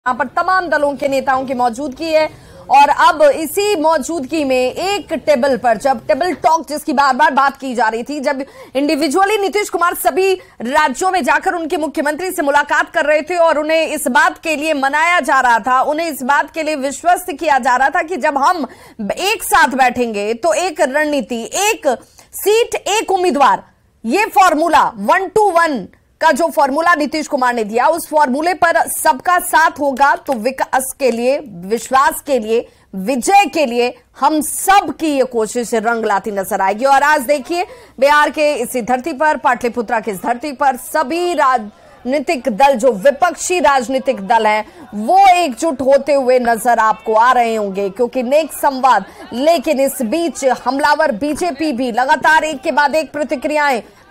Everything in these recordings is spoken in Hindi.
यहाँ पर तमाम दलों के नेताओं की मौजूदगी है और अब इसी मौजूदगी में एक टेबल पर जब टेबल टॉक जिसकी बार बार बात की जा रही थी, जब इंडिविजुअली नीतीश कुमार सभी राज्यों में जाकर उनके मुख्यमंत्री से मुलाकात कर रहे थे और उन्हें इस बात के लिए मनाया जा रहा था, उन्हें इस बात के लिए विश्वस्त किया जा रहा था कि जब हम एक साथ बैठेंगे तो एक रणनीति, एक सीट, एक उम्मीदवार, ये फॉर्मूला 1 to 1 का जो फॉर्मूला नीतीश कुमार ने दिया, उस फॉर्मूले पर सबका साथ होगा तो विकास के लिए, विश्वास के लिए, विजय के लिए हम सब की ये कोशिश रंग लाती नजर आएगी। और आज देखिए बिहार के इसी धरती पर, पाटलिपुत्रा की इस धरती पर सभी राजनीतिक दल, जो विपक्षी राजनीतिक दल हैं, वो एकजुट होते हुए नजर आपको आ रहे होंगे क्योंकि नेक संवाद। लेकिन इस बीच हमलावर बीजेपी भी लगातार एक के बाद एक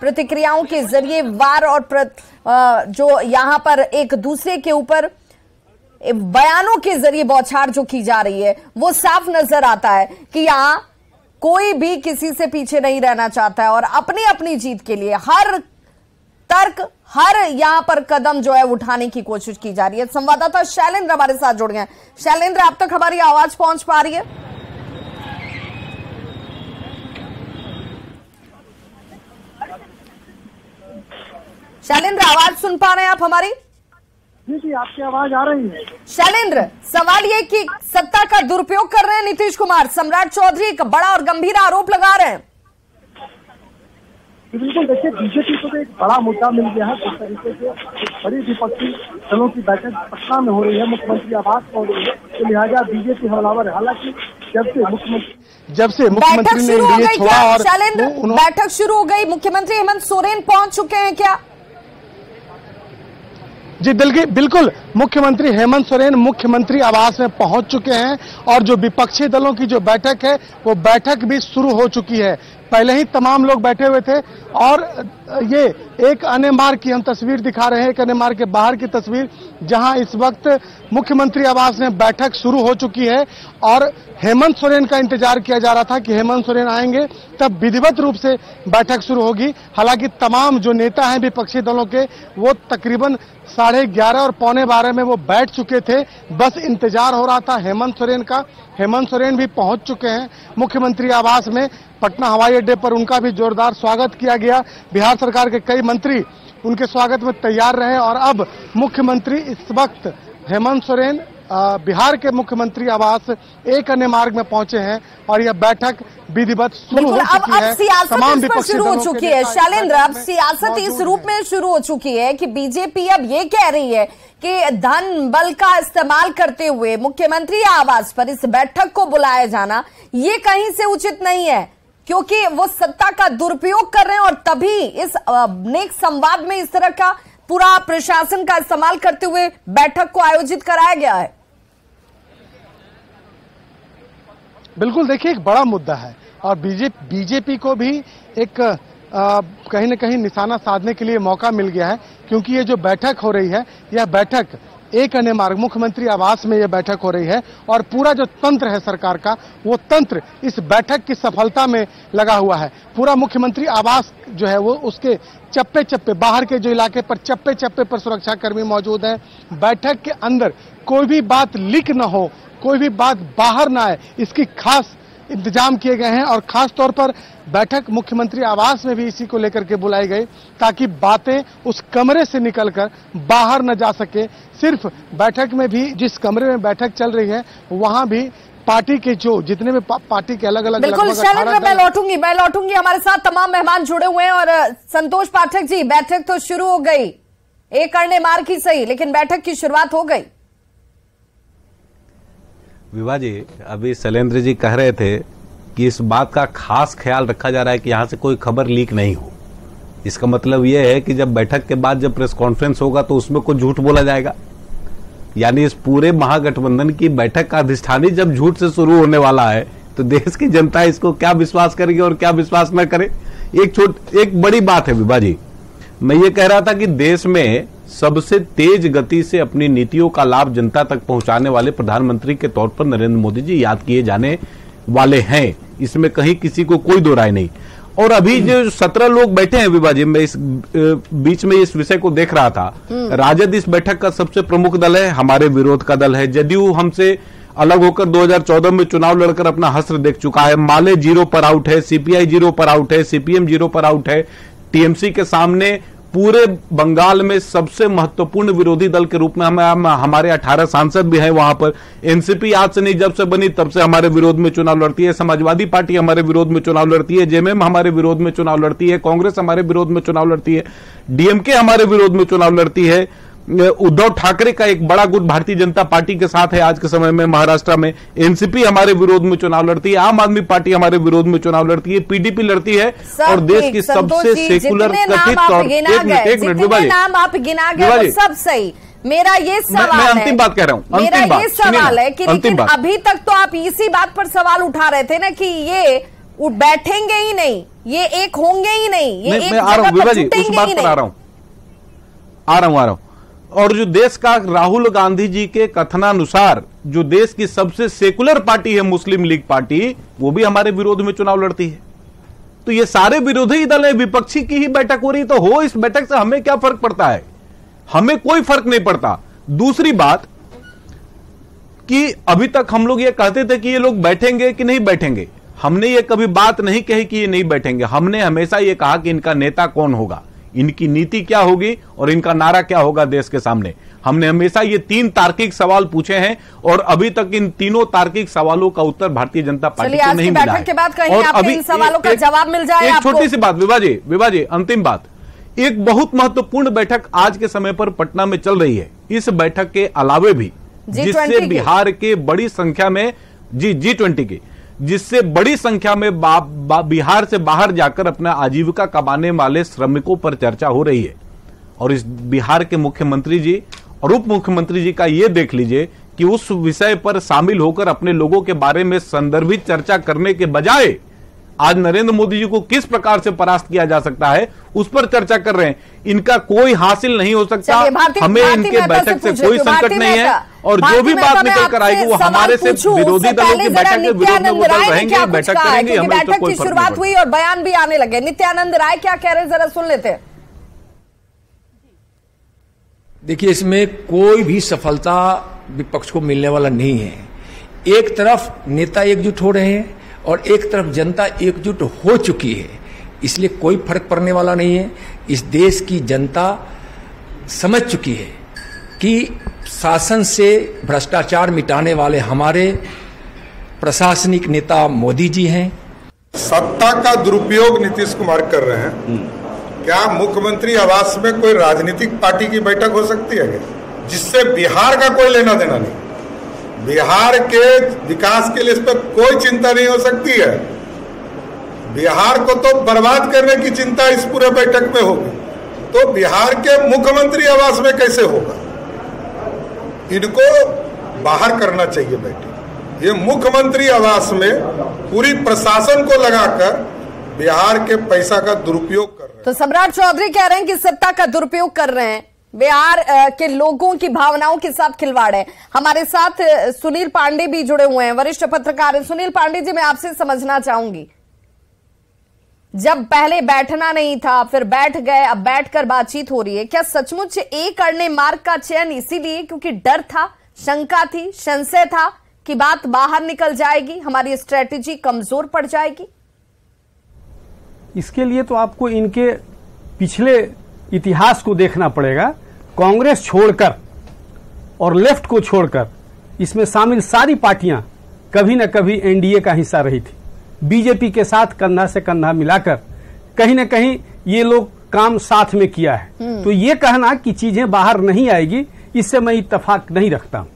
प्रतिक्रियाओं के जरिए वार और जो यहां पर एक दूसरे के ऊपर बयानों के जरिए बौछार जो की जा रही है, वो साफ नजर आता है कि यहां कोई भी किसी से पीछे नहीं रहना चाहता है और अपनी अपनी जीत के लिए हर तर्क, हर यहां पर कदम जो है उठाने की कोशिश की जा रही है। संवाददाता शैलेंद्र हमारे साथ जुड़ गए। शैलेंद्र, आप तक हमारी आवाज पहुंच पा रही है? शैलेंद्र, आवाज सुन पा रहे हैं आप हमारी? जी, आपकी आवाज आ रही है। शैलेंद्र, सवाल ये कि सत्ता का दुरुपयोग कर रहे हैं नीतीश कुमार, सम्राट चौधरी एक बड़ा और गंभीर आरोप लगा रहे हैं। बिल्कुल, देखिए बीजेपी को तो एक बड़ा मुद्दा मिल गया है। जिस तरीके से बड़ी विपक्षी दलों की बैठक पटना में हो रही है, मुख्यमंत्री आवास में हो रही है, तो लिहाजा बीजेपी हमलावर है। हालांकि जब से मुख्यमंत्री शुरू हो गई क्या शैलेंद्र? बैठक शुरू हो गई, मुख्यमंत्री हेमंत सोरेन पहुंच चुके हैं क्या? जी बिल्कुल, मुख्यमंत्री हेमंत सोरेन मुख्यमंत्री आवास में पहुंच चुके हैं और जो विपक्षी दलों की जो बैठक है वो बैठक भी शुरू हो चुकी है। पहले ही तमाम लोग बैठे हुए थे और ये एक अन्य मार्ग की हम तस्वीर दिखा रहे हैं, एक अन्य मार्ग के बाहर की तस्वीर, जहां इस वक्त मुख्यमंत्री आवास में बैठक शुरू हो चुकी है और हेमंत सोरेन का इंतजार किया जा रहा था कि हेमंत सोरेन आएंगे तब विधिवत रूप से बैठक शुरू होगी। हालांकि तमाम जो नेता हैं विपक्षी दलों के, वो तकरीबन 11:30 और 11:45 में वो बैठ चुके थे, बस इंतजार हो रहा था हेमंत सोरेन का। हेमंत सोरेन भी पहुंच चुके हैं मुख्यमंत्री आवास में। पटना हवाई अड्डे पर उनका भी जोरदार स्वागत किया गया। बिहार सरकार के कई मंत्री उनके स्वागत में तैयार रहे और अब मुख्यमंत्री इस वक्त हेमंत सोरेन बिहार के मुख्यमंत्री आवास एक अन्य मार्ग में पहुंचे हैं और यह बैठक विधिवत शुरू हो चुकी है। अब सियासत इस पर शुरू हो चुकी है शैलेंद्र, अब सियासत इस रूप में शुरू हो चुकी है कि बीजेपी अब ये कह रही है कि धन बल का इस्तेमाल करते हुए मुख्यमंत्री आवास पर इस बैठक को बुलाया जाना ये कहीं से उचित नहीं है क्योंकि वो सत्ता का दुरुपयोग कर रहे हैं और तभी इस नेक संवाद में इस तरह का पूरा प्रशासन का इस्तेमाल करते हुए बैठक को आयोजित कराया गया है। बिल्कुल, देखिए एक बड़ा मुद्दा है और बीजेपी को भी एक कहीं न कहीं निशाना साधने के लिए मौका मिल गया है क्योंकि ये जो बैठक हो रही है, यह बैठक एक अन्य मार्ग मुख्यमंत्री आवास में यह बैठक हो रही है और पूरा जो तंत्र है सरकार का, वो तंत्र इस बैठक की सफलता में लगा हुआ है। पूरा मुख्यमंत्री आवास जो है वो उसके चप्पे चप्पे, बाहर के जो इलाके पर चप्पे चप्पे पर सुरक्षाकर्मी मौजूद हैं। बैठक के अंदर कोई भी बात लीक न हो, कोई भी बात बाहर ना आए, इसकी खास इंतजाम किए गए हैं और खास तौर पर बैठक मुख्यमंत्री आवास में भी इसी को लेकर के बुलाई गई ताकि बातें उस कमरे से निकलकर बाहर न जा सके। सिर्फ बैठक में भी, जिस कमरे में बैठक चल रही है वहां भी पार्टी के जो जितने भी पार्टी के अलग अलग, बिल्कुल शैलेंद्र, मैं लौटूंगी। हमारे साथ तमाम मेहमान जुड़े हुए हैं और संतोष पाठक जी, बैठक तो शुरू हो गई, एक अन्य मार्ग की सही, लेकिन बैठक की शुरुआत हो गई। विभा जी, अभी शैलेंद्र जी कह रहे थे कि इस बात का खास ख्याल रखा जा रहा है कि यहां से कोई खबर लीक नहीं हो। इसका मतलब यह है कि जब बैठक के बाद जब प्रेस कॉन्फ्रेंस होगा तो उसमें कुछ झूठ बोला जाएगा। यानी इस पूरे महागठबंधन की बैठक का अधिष्ठानी जब झूठ से शुरू होने वाला है तो देश की जनता इसको क्या विश्वास करेगी और क्या विश्वास न करे। एक बड़ी बात है विभा जी, मैं ये कह रहा था कि देश में सबसे तेज गति से अपनी नीतियों का लाभ जनता तक पहुंचाने वाले प्रधानमंत्री के तौर पर नरेंद्र मोदी जी याद किए जाने वाले हैं, इसमें कहीं किसी को कोई दो राय नहीं। और अभी जो 17 लोग बैठे हैं विभाजित में, इस बीच में इस विषय को देख रहा था। राजद इस बैठक का सबसे प्रमुख दल है, हमारे विरोध का दल है। जदयू हमसे अलग होकर 2014 में चुनाव लड़कर अपना हश्र देख चुका है। माले 0 पर आउट है, सीपीआई 0 पर आउट है, सीपीएम 0 पर आउट है। टीएमसी के सामने पूरे बंगाल में सबसे महत्वपूर्ण विरोधी दल के रूप में हमारे 18 सांसद भी हैं वहां पर। एनसीपी आज से नहीं, जब से बनी तब से हमारे विरोध में चुनाव लड़ती है। समाजवादी पार्टी हमारे विरोध में चुनाव लड़ती है, जेएमएम हमारे विरोध में चुनाव लड़ती है, कांग्रेस हमारे विरोध में चुनाव लड़ती है, डीएमके हमारे विरोध में चुनाव लड़ती है। उद्धव ठाकरे का एक बड़ा गुट भारतीय जनता पार्टी के साथ है आज के समय में महाराष्ट्र में। एनसीपी हमारे विरोध में चुनाव लड़ती है, आम आदमी पार्टी हमारे विरोध में चुनाव लड़ती है, पीडीपी लड़ती है। और देश की सबसे सेकुलर कथित तौर, एक मिनट नाम आप गिना गए सब सही। मेरा ये सवाल मैं अंतिम बात कह रहा हूं, मेरा ये सवाल है कि लेकिन अभी तक तो आप इसी बात पर सवाल उठा रहे थे ना कि ये बैठेंगे ही नहीं, ये एक होंगे ही नहीं, ये एक जगह पर जुटेंगे ही नहीं। आ रहा हूं। और जो देश का राहुल गांधी जी के कथनानुसार जो देश की सबसे सेकुलर पार्टी है मुस्लिम लीग पार्टी, वो भी हमारे विरोध में चुनाव लड़ती है। तो ये सारे विरोधी दल है, विपक्षी की ही बैठक हो रही, तो हो इस बैठक से हमें क्या फर्क पड़ता है? हमें कोई फर्क नहीं पड़ता। दूसरी बात कि अभी तक हम लोग ये कहते थे कि ये लोग बैठेंगे कि नहीं बैठेंगे। हमने ये कभी बात नहीं कही कि ये नहीं बैठेंगे। हमने हमेशा ये कहा कि इनका नेता कौन होगा, इनकी नीति क्या होगी और इनका नारा क्या होगा देश के सामने। हमने हमेशा ये 3 तार्किक सवाल पूछे हैं और अभी तक इन तीनों तार्किक सवालों का उत्तर भारतीय जनता पार्टी को नहीं मिला है। के बाद कहीं और अभी इन सवालों का जवाब मिल जाए। एक छोटी सी बात विभाजी, अंतिम बात, एक बहुत महत्वपूर्ण बैठक आज के समय पर पटना में चल रही है। इस बैठक के अलावे भी जिससे बिहार के बड़ी संख्या में G20 की, जिससे बड़ी संख्या में बिहार से बाहर जाकर अपना आजीविका कमाने वाले श्रमिकों पर चर्चा हो रही है। और इस बिहार के मुख्यमंत्री जी और उप मुख्यमंत्री जी का ये देख लीजिए कि उस विषय पर शामिल होकर अपने लोगों के बारे में संदर्भित चर्चा करने के बजाय आज नरेंद्र मोदी जी को किस प्रकार से परास्त किया जा सकता है उस पर चर्चा कर रहे हैं। इनका कोई हासिल नहीं हो सकता। हमें इनके बैठक से कोई संकट नहीं है और जो भी बात निकल कर आएगी वो हमारे से विरोधी दलों की बैठक के विरोध में वो दल रहेंगे, बैठक करेंगे। हमें बैठक की शुरुआत हुई और बयान भी आने लगे। नित्यानंद राय क्या कह रहे हैं, जरा सुन लेते हैं। देखिए, इसमें कोई भी सफलता विपक्ष को मिलने वाला नहीं है। एक तरफ नेता एकजुट हो रहे हैं और एक तरफ जनता एकजुट हो चुकी है, इसलिए कोई फर्क पड़ने वाला नहीं है। इस देश की जनता समझ चुकी है कि शासन से भ्रष्टाचार मिटाने वाले हमारे प्रशासनिक नेता मोदी जी हैं। सत्ता का दुरुपयोग नीतीश कुमार कर रहे हैं। क्या मुख्यमंत्री आवास में कोई राजनीतिक पार्टी की बैठक हो सकती है क्या, जिससे बिहार का कोई लेना देना नहीं? बिहार के विकास के लिए इस पर कोई चिंता नहीं हो सकती है। बिहार को तो बर्बाद करने की चिंता इस पूरे बैठक में होगी, तो बिहार के मुख्यमंत्री आवास में कैसे होगा? इनको बाहर करना चाहिए बैठक। ये मुख्यमंत्री आवास में पूरी प्रशासन को लगाकर बिहार के पैसा का दुरुपयोग कर रहे हैं। तो सम्राट चौधरी कह रहे हैं कि सत्ता का दुरुपयोग कर रहे हैं, बिहार के लोगों की भावनाओं के साथ खिलवाड़ है। हमारे साथ सुनील पांडे भी जुड़े हुए हैं, वरिष्ठ पत्रकार हैं। सुनील पांडे जी, मैं आपसे समझना चाहूंगी, जब पहले बैठना नहीं था फिर बैठ गए, अब बैठकर बातचीत हो रही है, क्या सचमुच एक अड़ने मार्ग का चयन इसीलिए क्योंकि डर था, शंका थी, संशय था कि बात बाहर निकल जाएगी, हमारी स्ट्रेटेजी कमजोर पड़ जाएगी? इसके लिए तो आपको इनके पिछले इतिहास को देखना पड़ेगा। कांग्रेस छोड़कर और लेफ्ट को छोड़कर इसमें शामिल सारी पार्टियां कभी न कभी एनडीए का हिस्सा रही थी। बीजेपी के साथ कंधा से कंधा मिलाकर कहीं न कहीं ये लोग काम साथ में किया है। तो ये कहना कि चीजें बाहर नहीं आएगी, इससे मैं इत्तेफाक नहीं रखता हूं।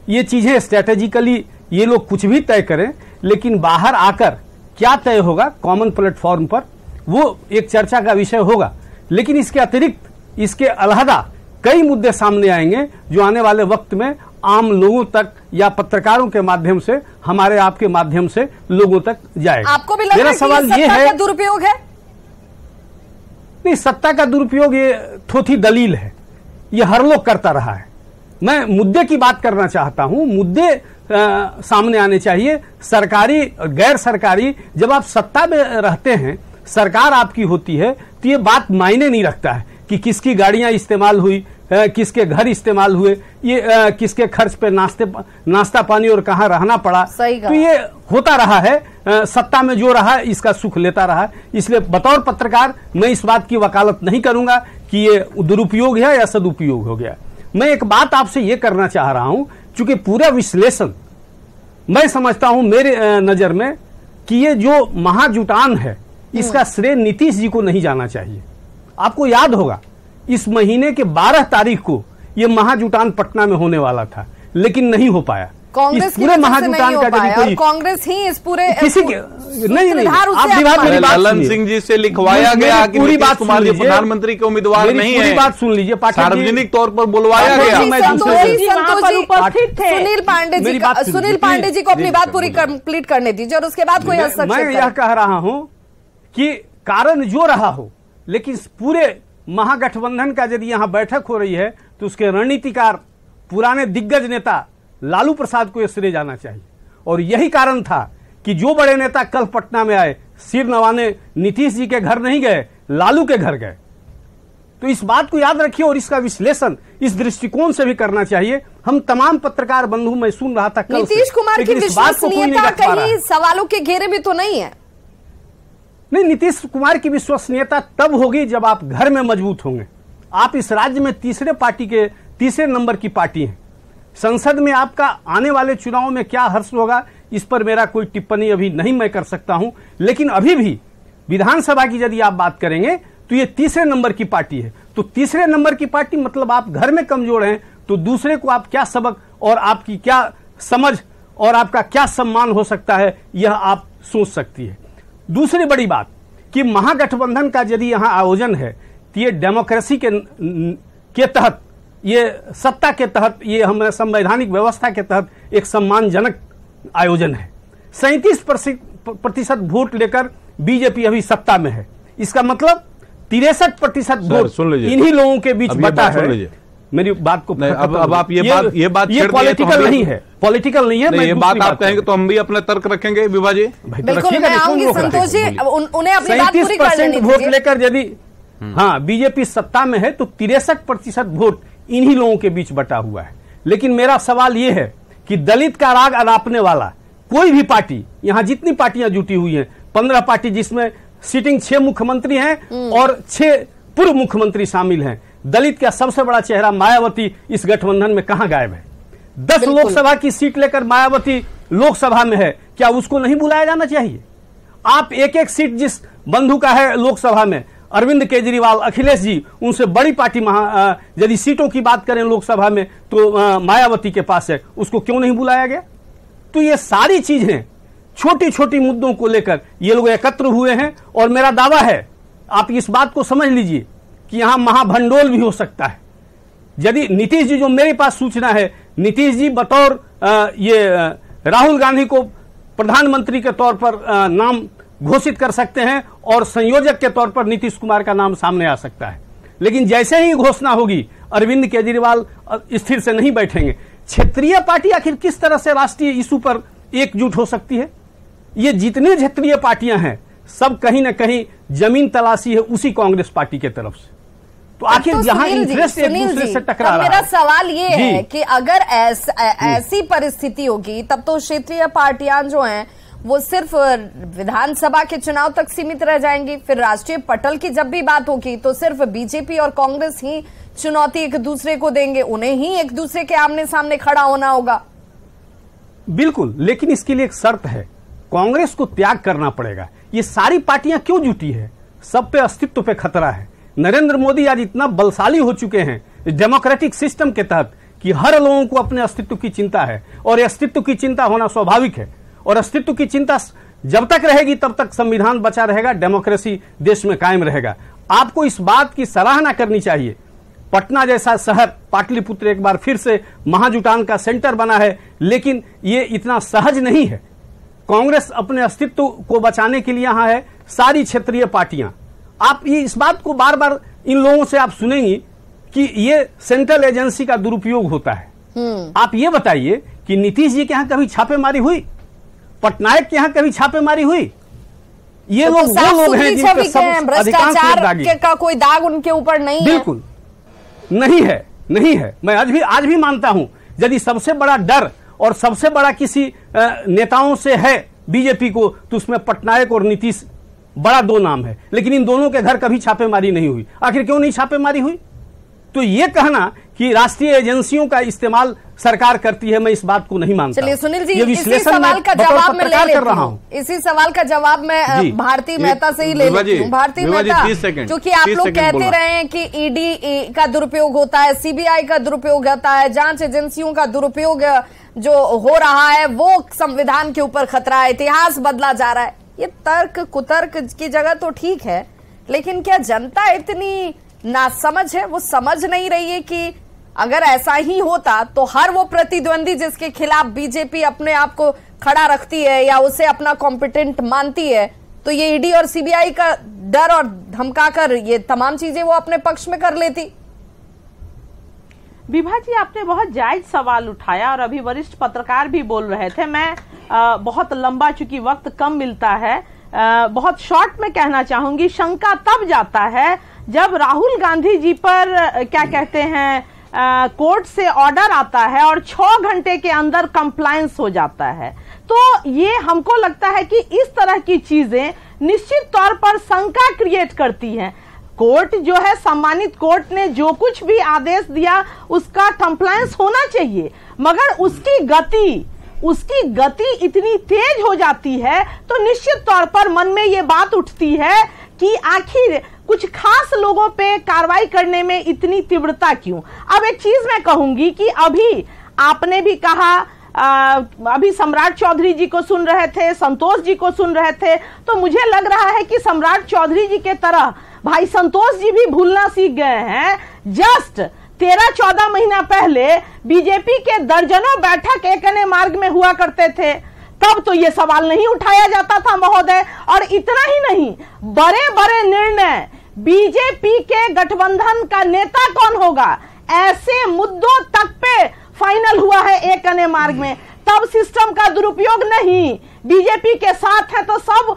ये चीजें स्ट्रेटेजिकली ये लोग कुछ भी तय करें, लेकिन बाहर आकर क्या तय होगा कॉमन प्लेटफॉर्म पर, वो एक चर्चा का विषय होगा। लेकिन इसके अतिरिक्त इसके अलहदा कई मुद्दे सामने आएंगे जो आने वाले वक्त में आम लोगों तक या पत्रकारों के माध्यम से, हमारे आपके माध्यम से लोगों तक जाएगा। आपको भी लग रहा है कि सत्ता का दुरुपयोग है? नहीं, सत्ता का दुरुपयोग ये थोथी दलील है, ये हर लोग करता रहा है। मैं मुद्दे की बात करना चाहता हूं। मुद्दे सामने आने चाहिए, सरकारी गैर सरकारी। जब आप सत्ता में रहते हैं सरकार आपकी होती है तो ये बात मायने नहीं रखता है कि किसकी गाड़ियां इस्तेमाल हुई, किसके घर इस्तेमाल हुए, ये किसके खर्च पे नाश्ता पानी और कहां रहना पड़ा। तो ये होता रहा है, सत्ता में जो रहा इसका सुख लेता रहा। इसलिए बतौर पत्रकार मैं इस बात की वकालत नहीं करूंगा कि ये दुरुपयोग है या सदुपयोग हो गया। मैं एक बात आपसे ये करना चाह रहा हूं, चूंकि पूरा विश्लेषण मैं समझता हूं मेरे नजर में कि ये जो महाजुटान है इसका श्रेय नीतीश जी को नहीं जाना चाहिए। आपको याद होगा इस महीने के 12 तारीख को यह महाजुटान पटना में होने वाला था, लेकिन नहीं हो पाया। कांग्रेस पूरे महाजुटान का कोई कांग्रेस ही इस पूरे किसी के नहीं ललन सिंह जी से लिखवाया गया कि नीतीश कुमार जी प्रधानमंत्री के उम्मीदवार नहीं है। पूरी बात सुन लीजिए, सार्वजनिक तौर पर बुलवाया गया। सुनील पांडे जी को अपनी बात पूरी कंप्लीट करने दीजिए और उसके बाद कोई हस्तक्षेप। मैं यह कह रहा हूं कि कारण जो रहा हो, लेकिन पूरे महागठबंधन का यदि यहां बैठक हो रही है तो उसके रणनीतिकार पुराने दिग्गज नेता लालू प्रसाद को यह श्रेय जाना चाहिए। और यही कारण था कि जो बड़े नेता कल पटना में आए सिर नवाने नीतीश जी के घर नहीं गए, लालू के घर गए। तो इस बात को याद रखिए और इसका विश्लेषण इस दृष्टिकोण से भी करना चाहिए। हम तमाम पत्रकार बंधु, मैं सुन रहा था कल नीतीश कुमार की विश्वसनीयता कहीं सवालों के घेरे में तो नहीं है। नहीं, नीतीश कुमार की विश्वसनीयता तब होगी जब आप घर में मजबूत होंगे। आप इस राज्य में तीसरे नंबर की पार्टी हैं। संसद में आपका आने वाले चुनाव में क्या हर्ष होगा इस पर मेरा कोई टिप्पणी अभी नहीं मैं कर सकता हूं, लेकिन अभी भी विधानसभा की यदि आप बात करेंगे तो ये तीसरे नंबर की पार्टी है। तो तीसरे नंबर की पार्टी मतलब आप घर में कमजोर हैं तो दूसरे को आप क्या सबक और आपकी क्या समझ और आपका क्या सम्मान हो सकता है यह आप सोच सकती है। दूसरी बड़ी बात कि महागठबंधन का यदि यहां आयोजन है तो ये डेमोक्रेसी के तहत, ये सत्ता के तहत, ये हमारे संवैधानिक व्यवस्था के तहत एक सम्मानजनक आयोजन है। 37% वोट लेकर बीजेपी अभी सत्ता में है। इसका मतलब 63% वोट इन्हीं लोगों के बीच बटा है। मेरी बात को अब आप ये बात पॉलिटिकल नहीं है, पॉलिटिकल नहीं है। ये बात आप कहेंगे तो हम भी अपने तर्क रखेंगे विभा जी। बिल्कुल, मैं आऊंगी संतोष जी, उन्हें अपनी बात पूरी कर लेनी वोट लेकर यदि बीजेपी सत्ता में है तो 63% वोट इन्हीं लोगों के बीच बटा हुआ है। लेकिन मेरा सवाल यह है कि दलित का राग अलापने वाला कोई भी पार्टी, यहां जितनी पार्टियां जुटी हुई हैं, 15 पार्टी जिसमें सिटिंग 6 मुख्यमंत्री हैं और 6 पूर्व मुख्यमंत्री शामिल हैं, दलित का सबसे बड़ा चेहरा मायावती इस गठबंधन में कहां गायब है? 10 लोकसभा की सीट लेकर मायावती लोकसभा में है, क्या उसको नहीं बुलाया जाना चाहिए? आप एक सीट जिस बंधु का है लोकसभा में, अरविंद केजरीवाल, अखिलेश जी, उनसे बड़ी पार्टी यदि सीटों की बात करें लोकसभा में तो मायावती के पास है, उसको क्यों नहीं बुलाया गया? तो ये सारी चीजें छोटी छोटी मुद्दों को लेकर ये लोग एकत्र हुए हैं और मेरा दावा है, आप इस बात को समझ लीजिए कि यहां महाभंडोल भी हो सकता है। यदि नीतीश जी, जो मेरे पास सूचना है, नीतीश जी बतौर राहुल गांधी को प्रधानमंत्री के तौर पर नाम घोषित कर सकते हैं और संयोजक के तौर पर नीतीश कुमार का नाम सामने आ सकता है। लेकिन जैसे ही घोषणा होगी अरविंद केजरीवाल स्थिर से नहीं बैठेंगे। क्षेत्रीय पार्टी आखिर किस तरह से राष्ट्रीय इशू पर एकजुट हो सकती है? ये जितनी क्षेत्रीय पार्टियां हैं सब कहीं ना कहीं जमीन तलाशी है उसी कांग्रेस पार्टी के तरफ से। तो आखिर जहां इंटरेस्ट एक दूसरे से टकरा रहा है। मेरा सवाल ये है कि अगर ऐसी परिस्थिति होगी तब तो क्षेत्रीय पार्टियां जो हैं वो सिर्फ विधानसभा के चुनाव तक सीमित रह जाएंगी। फिर राष्ट्रीय पटल की जब भी बात होगी तो सिर्फ बीजेपी और कांग्रेस ही चुनौती एक दूसरे को देंगे, उन्हें ही एक दूसरे के आमने सामने खड़ा होना होगा। बिल्कुल, लेकिन इसके लिए एक शर्त है, कांग्रेस को त्याग करना पड़ेगा। ये सारी पार्टियां क्यों जुटी है? सब पे अस्तित्व पे खतरा है। नरेंद्र मोदी आज इतना बलशाली हो चुके हैं डेमोक्रेटिक सिस्टम के तहत कि हर लोगों को अपने अस्तित्व की चिंता है और अस्तित्व की चिंता होना स्वाभाविक है। और अस्तित्व की चिंता जब तक रहेगी तब तक संविधान बचा रहेगा, डेमोक्रेसी देश में कायम रहेगा। आपको इस बात की सराहना करनी चाहिए, पटना जैसा शहर, पाटलिपुत्र एक बार फिर से महाजुटान का सेंटर बना है, लेकिन ये इतना सहज नहीं है। कांग्रेस अपने अस्तित्व को बचाने के लिए यहां है, सारी क्षेत्रीय पार्टियां। आप ये इस बात को बार बार इन लोगों से आप सुनेंगी कि ये सेंट्रल एजेंसी का दुरुपयोग होता है। आप ये बताइए कि नीतीश जी के यहां कभी छापेमारी हुई? पटनायक के यहां कभी छापेमारी हुई? ये लोग वो लोग हैं जिन पे सब भ्रष्टाचार का कोई दाग उनके ऊपर नहीं है। बिल्कुल नहीं है। मैं आज भी मानता हूं, यदि सबसे बड़ा डर और सबसे बड़ा किसी नेताओं से है बीजेपी को, तो उसमें पटनायक और नीतीश बड़ा दो नाम है। लेकिन इन दोनों के घर कभी छापेमारी नहीं हुई। आखिर क्यों नहीं छापेमारी हुई? तो ये कहना कि राष्ट्रीय एजेंसियों का इस्तेमाल सरकार करती है, मैं इस बात को नहीं मानता। चलिए सुनील जी, इसी सवाल का जवाब मैं ले लेती हूं। इसी सवाल का जवाब मैं भारती मेहता से ही ले लेती हूं। भारती मेहता, क्योंकि आप लोग कहते रहे हैं कि ईडी का दुरुपयोग होता है, सीबीआई का दुरुपयोग होता है, जांच एजेंसियों का दुरुपयोग जो हो रहा है वो संविधान के ऊपर खतरा है, इतिहास बदला जा रहा है। ये तर्क कुतर्क की जगह तो ठीक है, लेकिन क्या जनता इतनी नासमझ है? वो समझ नहीं रही है कि अगर ऐसा ही होता तो हर वो प्रतिद्वंदी जिसके खिलाफ बीजेपी अपने आप को खड़ा रखती है या उसे अपना कॉम्पिटेंट मानती है, तो ये ईडी और सीबीआई का डर और धमकाकर ये तमाम चीजें वो अपने पक्ष में कर लेती। विभा जी, आपने बहुत जायज सवाल उठाया और अभी वरिष्ठ पत्रकार भी बोल रहे थे। मैं बहुत लंबा, चूंकि वक्त कम मिलता है, बहुत शॉर्ट में कहना चाहूंगी। शंका तब जाता है जब राहुल गांधी जी पर क्या कहते हैं कोर्ट से ऑर्डर आता है और 6 घंटे के अंदर कंप्लायंस हो जाता है। तो ये हमको लगता है कि इस तरह की चीजें निश्चित तौर पर शंका क्रिएट करती हैं। कोर्ट जो है, सम्मानित कोर्ट ने जो कुछ भी आदेश दिया उसका कंप्लायंस होना चाहिए, मगर उसकी गति इतनी तेज हो जाती है तो निश्चित तौर पर मन में ये बात उठती है कि आखिर कुछ खास लोगों पे कार्रवाई करने में इतनी तीव्रता क्यों। अब एक चीज मैं कहूंगी कि अभी आपने भी कहा, अभी सम्राट चौधरी जी को सुन रहे थे, संतोष जी को सुन रहे थे, तो मुझे लग रहा है कि सम्राट चौधरी जी के तरह भाई संतोष जी भी भूलना सीख गए हैं। जस्ट 13-14 महीना पहले बीजेपी के दर्जनों बैठक एक अन्य मार्ग में हुआ करते थे, तब तो ये सवाल नहीं उठाया जाता था महोदय। और इतना ही नहीं, बड़े बड़े निर्णय बीजेपी के गठबंधन का नेता कौन होगा, ऐसे मुद्दों तक पे फाइनल हुआ है एक अन्य मार्ग में। तब सिस्टम का दुरुपयोग नहीं, बीजेपी के साथ है तो सब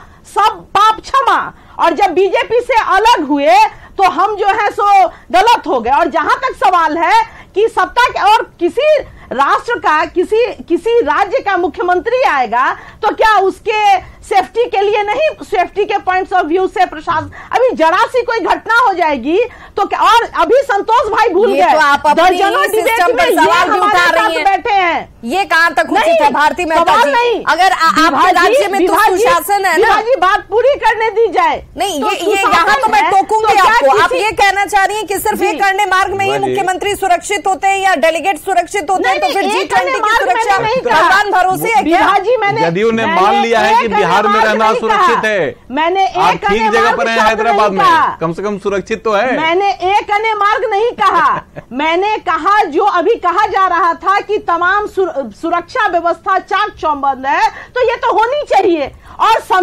पाप क्षमा, और जब बीजेपी से अलग हुए तो हम जो है सो गलत हो गए। और जहां तक सवाल है कि सत्ता के और किसी राष्ट्र का किसी राज्य का मुख्यमंत्री आएगा तो क्या उसके सेफ्टी के लिए नहीं, सेफ्टी के पॉइंट्स ऑफ व्यू से प्रशासन, अभी जरा सी कोई घटना हो जाएगी तो क्या, और अभी संतोष भाई भूल गए तो आप दर्जनों डिबेट में सवाल भी उठा रही हैं, बैठे हैं, ये कहां तक उचित है भारती मेहता जी? नहीं, अगर आपके राज्य में तो सुशासन है ना, जी बात पूरी करने दी जाए। नहीं, ये यहाँ तो मैं टोकूंगी आपको। आप ये कहना चाह रही हैं कि सिर्फ ये करने मार्ग में ही मुख्यमंत्री सुरक्षित होते हैं या डेलीगेट सुरक्षित होते हैं, तो फिर G20 की सुरक्षा भगवान भरोसे है क्या? जदयू ने मान लिया है कि बिहार में रहना सुरक्षित है। मैंने आप ठीक जगह पर हैं, हैदराबाद में कम से कम सुरक्षित तो है। मैंने एक अन्य मार्ग नहीं कहा, मैंने कहा जो अभी कहा जा रहा था कि तमाम सुरक्षा व्यवस्था चाक चौबंद है, तो ये तो होनी चाहिए। और